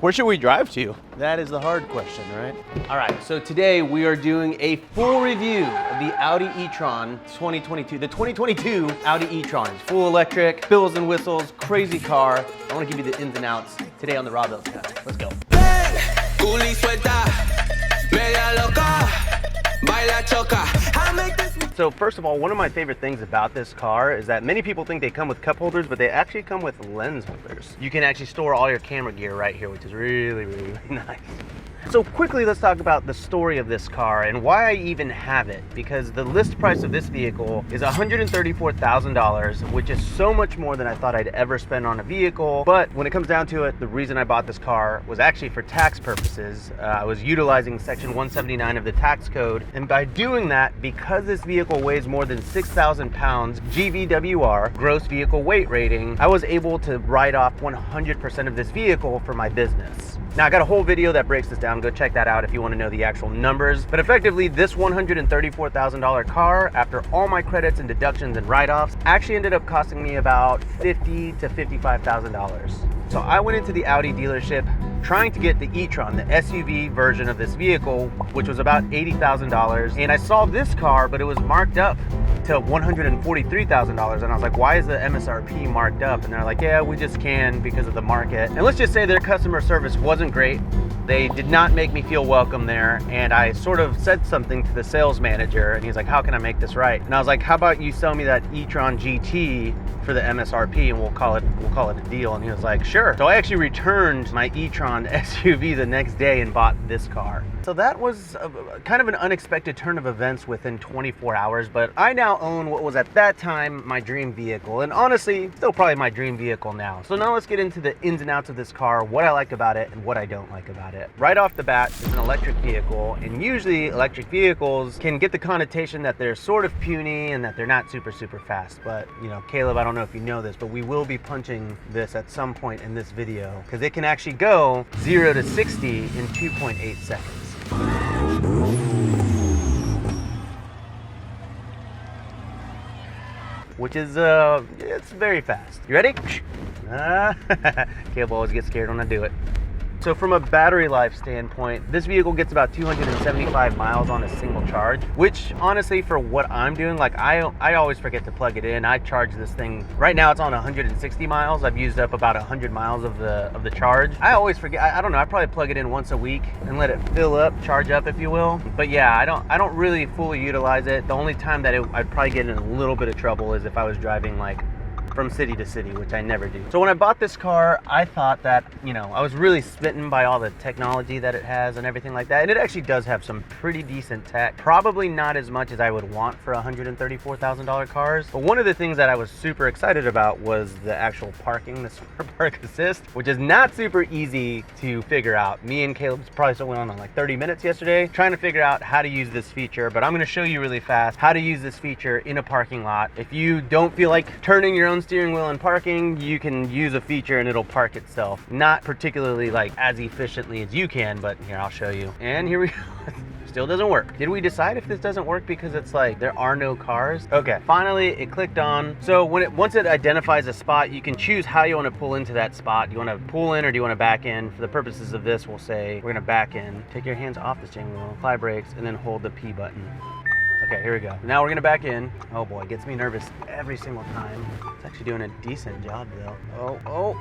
Where should we drive to? That is the hard question, right? All right, so today we are doing a full review of the Audi e-tron 2022. The 2022 Audi e-tron. It's full electric, bells and whistles, crazy car. I want to give you the ins and outs today on the Rob Cast. Let's go. So first of all, one of my favorite things about this car is that many people think they come with cup holders, but they actually come with lens holders. You can actually store all your camera gear right here, which is really, really nice. So quickly, let's talk about the story of this car and why I even have it. Because the list price of this vehicle is $134,000, which is so much more than I thought I'd ever spend on a vehicle. But when it comes down to it, the reason I bought this car was actually for tax purposes. I was utilizing section 179 of the tax code. And by doing that, because this vehicle weighs more than 6,000 pounds, GVWR, gross vehicle weight rating, I was able to write off 100% of this vehicle for my business. Now, I got a whole video that breaks this down. Go check that out if you want to know the actual numbers. But effectively, this $134,000 car, after all my credits and deductions and write-offs, actually ended up costing me about $50,000 to $55,000. So I went into the Audi dealership trying to get the e-tron, the SUV version of this vehicle, which was about $80,000. And I saw this car, but it was marked up to $143,000. And I was like, why is the MSRP marked up? And they're like, yeah, we just can because of the market. And let's just say their customer service wasn't great. They did not make me feel welcome there. And I sort of said something to the sales manager and he's like, how can I make this right? And I was like, how about you sell me that e-tron GT for the MSRP and we'll call it a deal. And he was like, sure. So I actually returned my e-tron SUV the next day and bought this car. So that was kind of an unexpected turn of events within 24 hours, but I now own what was at that time my dream vehicle, and honestly, still probably my dream vehicle now. So now let's get into the ins and outs of this car, what I like about it and what I don't like about it. Right off the bat, it's an electric vehicle, and usually electric vehicles can get the connotation that they're sort of puny and that they're not super fast. But you know, Caleb, I don't know if you know this, but we will be punching this at some point in this video because it can actually go 0 to 60 in 2.8 seconds. Which is, it's very fast. You ready? Caleb always gets scared when I do it. So from a battery life standpoint, this vehicle gets about 275 miles on a single charge, which honestly for what I'm doing, like I always forget to plug it in. I charge this thing, right now it's on 160 miles. I've used up about 100 miles of the charge. I always forget, I don't know, I probably plug it in once a week and let it fill up, charge up if you will. But yeah, I don't really fully utilize it. The only time that I'd probably get in a little bit of trouble is if I was driving like from city to city, which I never do. So when I bought this car, I thought that, you know, I was really smitten by all the technology that it has and everything like that. And it actually does have some pretty decent tech. Probably not as much as I would want for $134,000 cars. But one of the things that I was super excited about was the actual parking, the Smart Park Assist, which is not super easy to figure out. Me and Caleb probably still went on like 30 minutes yesterday trying to figure out how to use this feature, but I'm gonna show you really fast how to use this feature in a parking lot. If you don't feel like turning your own steering wheel in parking, you can use a feature and it'll park itself. Not particularly like as efficiently as you can, but here, I'll show you. And here we go. Still doesn't work. Did we decide if this doesn't work because it's like there are no cars? Okay, finally it clicked on. So once it identifies a spot, you can choose how you want to pull into that spot. Do you want to pull in or do you want to back in? For the purposes of this, we'll say we're gonna back in. Take your hands off the steering wheel, apply brakes, and then hold the P button. Okay, here we go. Now we're gonna back in. Oh boy, it gets me nervous every single time. It's actually doing a decent job though. Oh,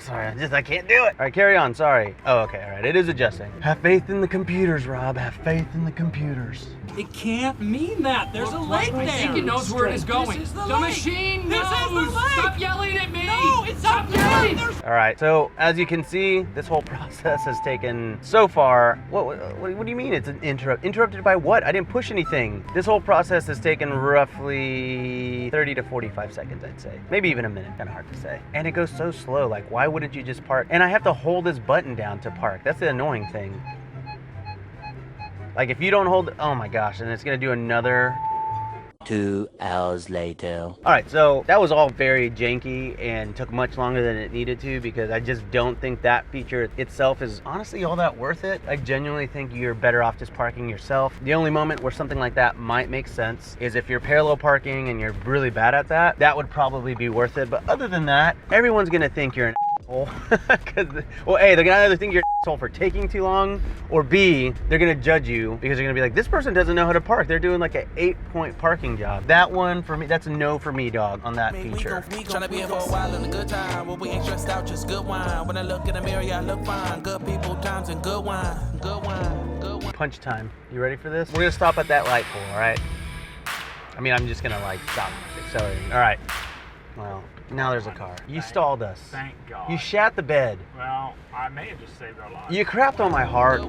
sorry, I can't do it. All right, carry on, sorry. Oh, okay, all right, it is adjusting. Have faith in the computers, Rob, have faith in the computers. It can't mean that. There's a lake there. I think it knows where it is going. The machine knows. Stop yelling at me. No, it's not yelling. All right, so as you can see, this whole process has taken so far. What do you mean it's an interrupted by what? I didn't push anything. This whole process has taken roughly 30 to 45 seconds, I'd say. Maybe even a minute, kind of hard to say. And it goes so slow, like why wouldn't you just park? And I have to hold this button down to park. That's the annoying thing. Like if you don't hold, oh my gosh, and it's gonna do another 2 hours later. All right, so that was all very janky and took much longer than it needed to because I just don't think that feature itself is honestly all that worth it. I genuinely think you're better off just parking yourself. The only moment where something like that might make sense is if you're parallel parking and you're really bad at that, that would probably be worth it. But other than that, everyone's gonna think you're an asshole. Well, A, they're gonna either think you're an asshole for taking too long, or B, they're gonna judge you because they're gonna be like, this person doesn't know how to park. They're doing like an 8-point parking job. That one for me, that's a no for me, dog, on that feature. Tryna be here for a while in a good time. When we ain't stressed out, just good wine. When I look in the mirror, I look fine. Good people, times, and good wine. Good wine, good wine. Punch time. You ready for this? We're gonna stop at that light pole, all right? I mean, I'm just gonna like stop accelerating. All right. Well, now there's a car. You stalled us. Thank God. You shat the bed. Well, I may have just saved our lives. You crapped on my heart.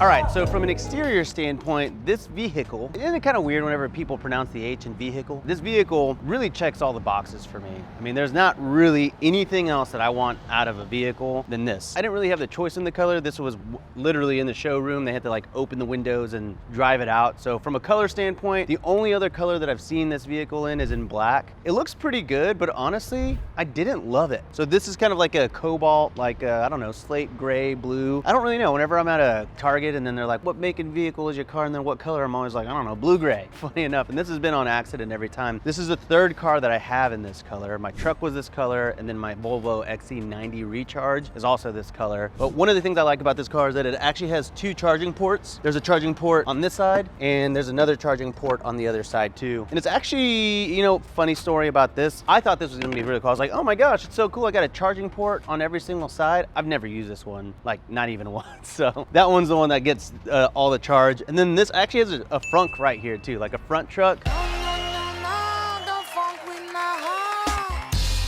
All right, so from an exterior standpoint, this vehicle, isn't it kind of weird whenever people pronounce the H in vehicle? This vehicle really checks all the boxes for me. I mean, there's not really anything else that I want out of a vehicle than this. I didn't really have the choice in the color. This was literally in the showroom. They had to like open the windows and drive it out. So from a color standpoint, the only other color that I've seen this vehicle in is in black. It looks pretty good, but honestly, I didn't love it. So this is kind of like a cobalt, like I don't know, slate gray, blue. I don't really know. Whenever I'm at a Target and then they're like, what make and vehicle is your car? And then what color? I'm always like, I don't know, blue-gray. Funny enough, and this has been on accident every time. This is the third car that I have in this color. My truck was this color, and then my Volvo XC90 Recharge is also this color. But one of the things I like about this car is that it actually has 2 charging ports. There's a charging port on this side, and there's another charging port on the other side too. And it's actually, you know, funny story about this. I thought this was gonna be really cool. I was like, oh my gosh, it's so cool. I got a charging port on every single side. I've never used this one, like not even once. So that one's the one that gets all the charge. And then this actually has a frunk right here too, like a front truck.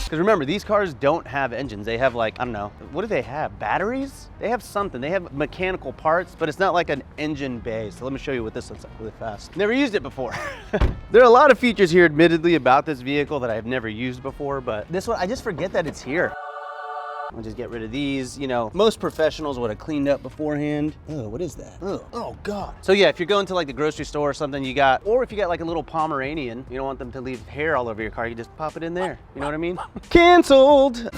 Because remember, these cars don't have engines. They have like, I don't know, what do they have? Batteries? They have something. They have mechanical parts, but it's not like an engine bay. So let me show you what this looks like really fast. Never used it before. There are a lot of features here, admittedly, about this vehicle that I've never used before, but this one, I just forget that it's here. I'll just get rid of these. You know, most professionals would have cleaned up beforehand. Oh, what is that? Oh God. So yeah, if you're going to like the grocery store or something, you got, or if you got like a little Pomeranian, you don't want them to leave hair all over your car, you just pop it in there. You know what I mean? Canceled.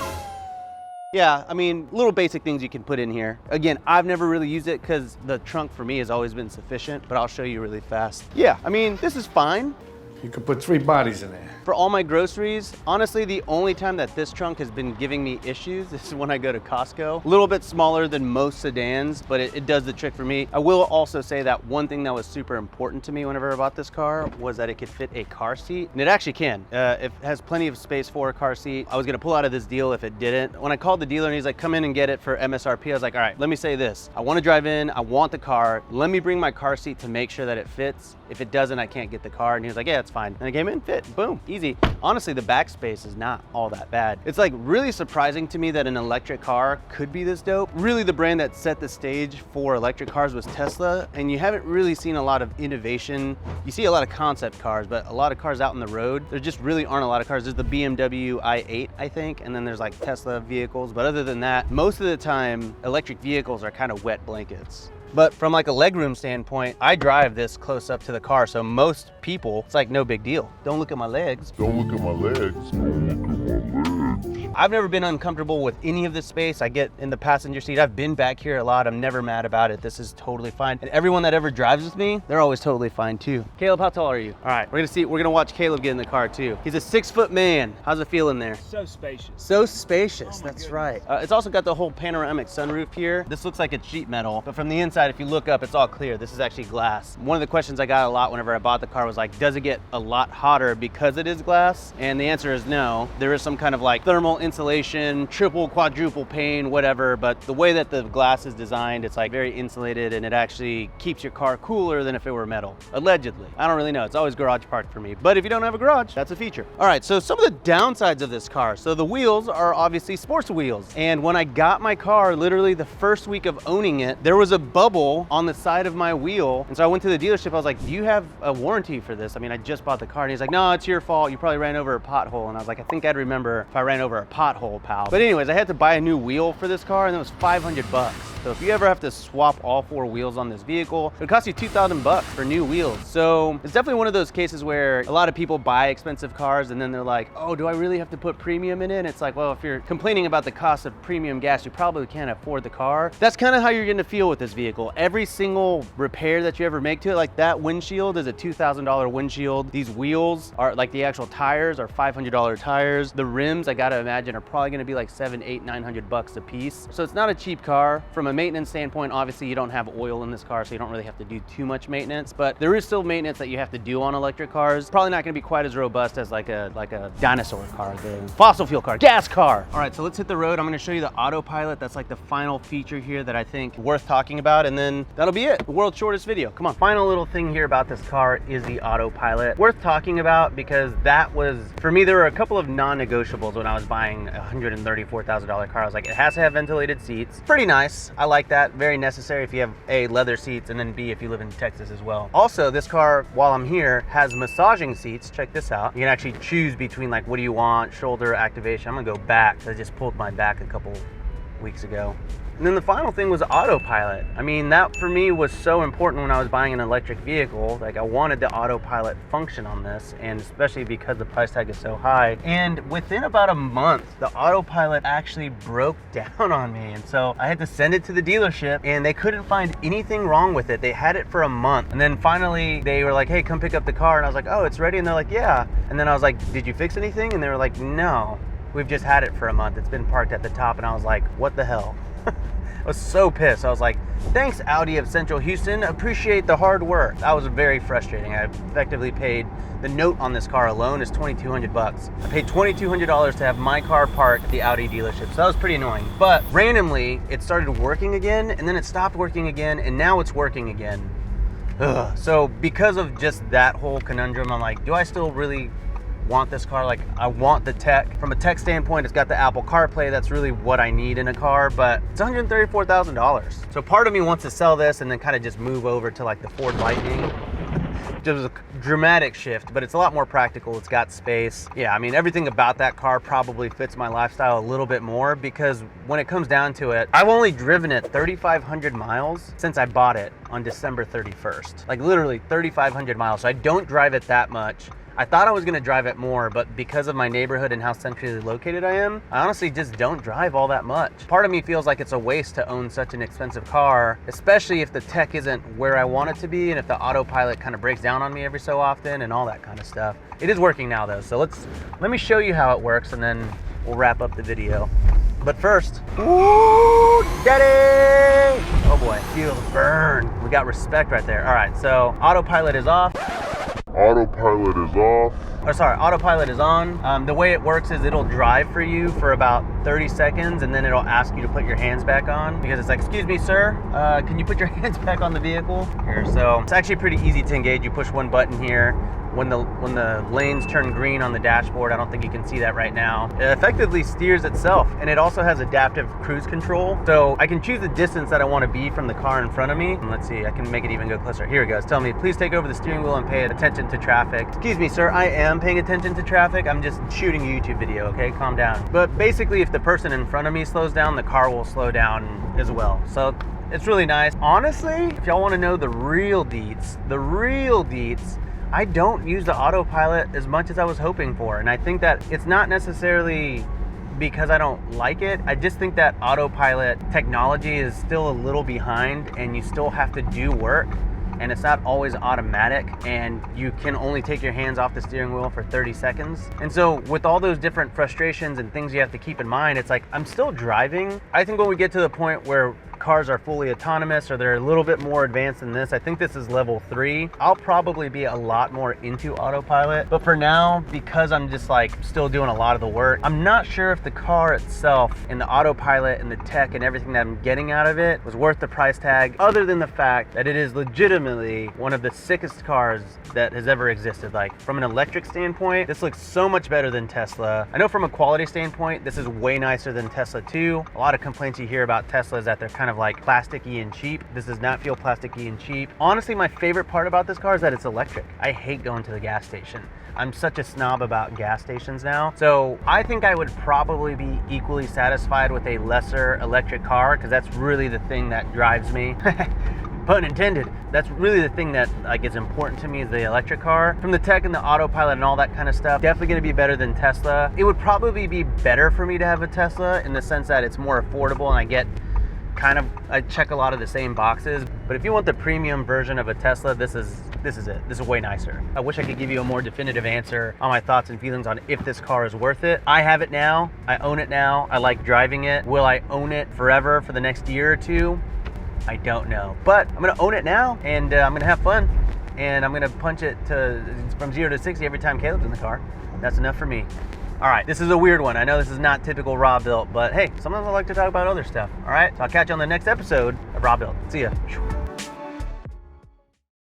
Yeah, I mean, little basic things you can put in here. Again, I've never really used it because the trunk for me has always been sufficient, but I'll show you really fast. Yeah, I mean, this is fine. You could put 3 bodies in there. For all my groceries, honestly, the only time that this trunk has been giving me issues is when I go to Costco. A little bit smaller than most sedans, but it does the trick for me. I will also say that one thing that was super important to me whenever I bought this car was that it could fit a car seat, and it actually can. It has plenty of space for a car seat. I was gonna pull out of this deal if it didn't. When I called the dealer and he's like, come in and get it for MSRP, I was like, all right, let me say this. I wanna drive in, I want the car. Let me bring my car seat to make sure that it fits. If it doesn't, I can't get the car. And he was like, yeah, it's fine. And I came in, fit, boom, easy. Honestly, the back space is not all that bad. It's like really surprising to me that an electric car could be this dope. Really, the brand that set the stage for electric cars was Tesla, and you haven't really seen a lot of innovation. You see a lot of concept cars, but a lot of cars out on the road, there just really aren't a lot of cars. There's the BMW i8, I think, and then there's like Tesla vehicles. But other than that, most of the time, electric vehicles are kind of wet blankets. But from like a legroom standpoint, I drive this close up to the car, so most people, it's like no big deal. Don't look at my legs. Don't look at my legs. Don't look at my legs. I've never been uncomfortable with any of this space. I get in the passenger seat. I've been back here a lot. I'm never mad about it. This is totally fine. And everyone that ever drives with me, they're always totally fine too. Caleb, how tall are you? All right, we're gonna watch Caleb get in the car too. He's a 6-foot man. How's it feel in there? So spacious. So spacious, that's goodness. right. It's also got the whole panoramic sunroof here. This looks like it's sheet metal, but from the inside, if you look up, it's all clear. This is actually glass. One of the questions I got a lot whenever I bought the car was like, does it get a lot hotter because it is glass? And the answer is no. There is some kind of like thermal insulation, triple, quadruple pane, whatever, but the way that the glass is designed, it's like very insulated and it actually keeps your car cooler than if it were metal, allegedly. I don't really know. It's always garage parked for me, but if you don't have a garage, that's a feature. All right, so some of the downsides of this car. So the wheels are obviously sports wheels. And when I got my car, literally the first week of owning it, there was a bubble on the side of my wheel. And so I went to the dealership. I was like, do you have a warranty for this? I mean, I just bought the car. And he's like, no, it's your fault. You probably ran over a pothole. And I was like, I think I'd remember if I ran over a pothole, pal. But anyways, I had to buy a new wheel for this car and it was $500. So if you ever have to swap all 4 wheels on this vehicle, it costs you $2,000 for new wheels. So it's definitely one of those cases where a lot of people buy expensive cars and then they're like, oh, do I really have to put premium in it? And it's like, well, if you're complaining about the cost of premium gas, you probably can't afford the car. That's kind of how you're gonna feel with this vehicle. Every single repair that you ever make to it, like that windshield is a $2,000 windshield. These wheels are like the actual tires are $500 tires. The rims, I gotta imagine, are probably gonna be like $700, $800, $900 a piece. So it's not a cheap car. From a maintenance standpoint, obviously you don't have oil in this car, so you don't really have to do too much maintenance, but there is still maintenance that you have to do on electric cars. Probably not gonna be quite as robust as like a dinosaur car, the fossil fuel car, gas car. All right, so let's hit the road. I'm gonna show you the autopilot. That's like the final feature here that I think worth talking about, and then that'll be it. The world's shortest video. Come on. Final little thing here about this car is the autopilot. Worth talking about because that was, for me, there were a couple of non-negotiables when I was buying a $134,000 car. I was like, it has to have ventilated seats. Pretty nice. I like that. Very necessary if you have A, leather seats, and then B, if you live in Texas as well. Also, this car, while I'm here, has massaging seats. Check this out. You can actually choose between like, what do you want? Shoulder activation. I'm gonna go back. I just pulled my back a couple weeks ago. And then the final thing was autopilot. I mean, that for me was so important when I was buying an electric vehicle. Like, I wanted the autopilot function on this, and especially because the price tag is so high. And within about a month, the autopilot actually broke down on me. And so I had to send it to the dealership, and they couldn't find anything wrong with it. They had it for a month. And then finally they were like, hey, come pick up the car. And I was like, oh, it's ready. And they're like, yeah. And then I was like, did you fix anything? And they were like, no, we've just had it for a month. It's been parked at the top. And I was like, what the hell? I was so pissed. I was like, thanks, Audi of Central Houston. Appreciate the hard work. That was very frustrating. I effectively paid, the note on this car alone is $2,200. I paid $2,200 to have my car parked at the Audi dealership. So that was pretty annoying. But randomly, it started working again, and then it stopped working again, and now it's working again. Ugh. So because of just that whole conundrum, I'm like, do I still really want this car? Like, I want the tech. From a tech standpoint, it's got the Apple CarPlay. That's really what I need in a car, but it's $134,000. So part of me wants to sell this and then kind of just move over to like the Ford Lightning. It was a dramatic shift, but it's a lot more practical. It's got space. Yeah, I mean, everything about that car probably fits my lifestyle a little bit more, because when it comes down to it, I've only driven it 3,500 miles since I bought it on December 31st. Like literally 3,500 miles. So I don't drive it that much. I thought I was gonna drive it more, but because of my neighborhood and how centrally located I am, I honestly just don't drive all that much. Part of me feels like it's a waste to own such an expensive car, especially if the tech isn't where I want it to be and if the autopilot kind of breaks down on me every so often and all that kind of stuff. It is working now though, so let me show you how it works and then we'll wrap up the video. But first, ooh, daddy! Oh boy, feel the burn. We got respect right there. All right, so autopilot is off. Autopilot is off. Or sorry, autopilot is on. The way it works is it'll drive for you for about 30 seconds and then it'll ask you to put your hands back on, because it's like, excuse me, sir, can you put your hands back on the vehicle? Here, so it's actually pretty easy to engage. You push one button here. When the lanes turn green on the dashboard, I don't think you can see that right now, it effectively steers itself, and it also has adaptive cruise control. So I can choose the distance that I want to be from the car in front of me. And let's see, I can make it even go closer. Here it goes. Tell me, please take over the steering wheel and pay attention to traffic. Excuse me, sir, I am paying attention to traffic. I'm just shooting a YouTube video, okay? Calm down. But basically, if the person in front of me slows down, the car will slow down as well. So it's really nice. Honestly, if y'all want to know the real deets, I don't use the autopilot as much as I was hoping for. And I think that it's not necessarily because I don't like it. I just think that autopilot technology is still a little behind and you still have to do work. And it's not always automatic, and you can only take your hands off the steering wheel for 30 seconds. And so with all those different frustrations and things you have to keep in mind, it's like, I'm still driving. I think when we get to the point where cars are fully autonomous or they're a little bit more advanced than this, I think this is level 3, I'll probably be a lot more into autopilot. But for now, because I'm just like still doing a lot of the work, I'm not sure if the car itself and the autopilot and the tech and everything that I'm getting out of it was worth the price tag, other than the fact that it is legitimately one of the sickest cars that has ever existed. Like, from an electric standpoint, this looks so much better than Tesla. I know from a quality standpoint, this is way nicer than Tesla too. A lot of complaints you hear about Tesla is that they're kind of of like plasticky and cheap. This does not feel plasticky and cheap. Honestly, my favorite part about this car is that it's electric. I hate going to the gas station. I'm such a snob about gas stations now. So I think I would probably be equally satisfied with a lesser electric car, because that's really the thing that drives me. Pun intended. That's really the thing that like is important to me, is the electric car. From the tech and the autopilot and all that kind of stuff, definitely gonna be better than Tesla. It would probably be better for me to have a Tesla in the sense that it's more affordable and I get I check a lot of the same boxes. But if you want the premium version of a Tesla, this is it. This is way nicer. I wish I could give you a more definitive answer on my thoughts and feelings on if this car is worth it. I have it now. I own it now. I like driving it. Will I own it forever for the next year or two? I don't know. But I'm gonna own it now, and I'm gonna have fun. And I'm gonna punch it from 0 to 60 every time Caleb's in the car. That's enough for me. All right, this is a weird one. I know this is not typical Raw Built, but hey, sometimes I like to talk about other stuff. All right, so I'll catch you on the next episode of Raw Built. See ya.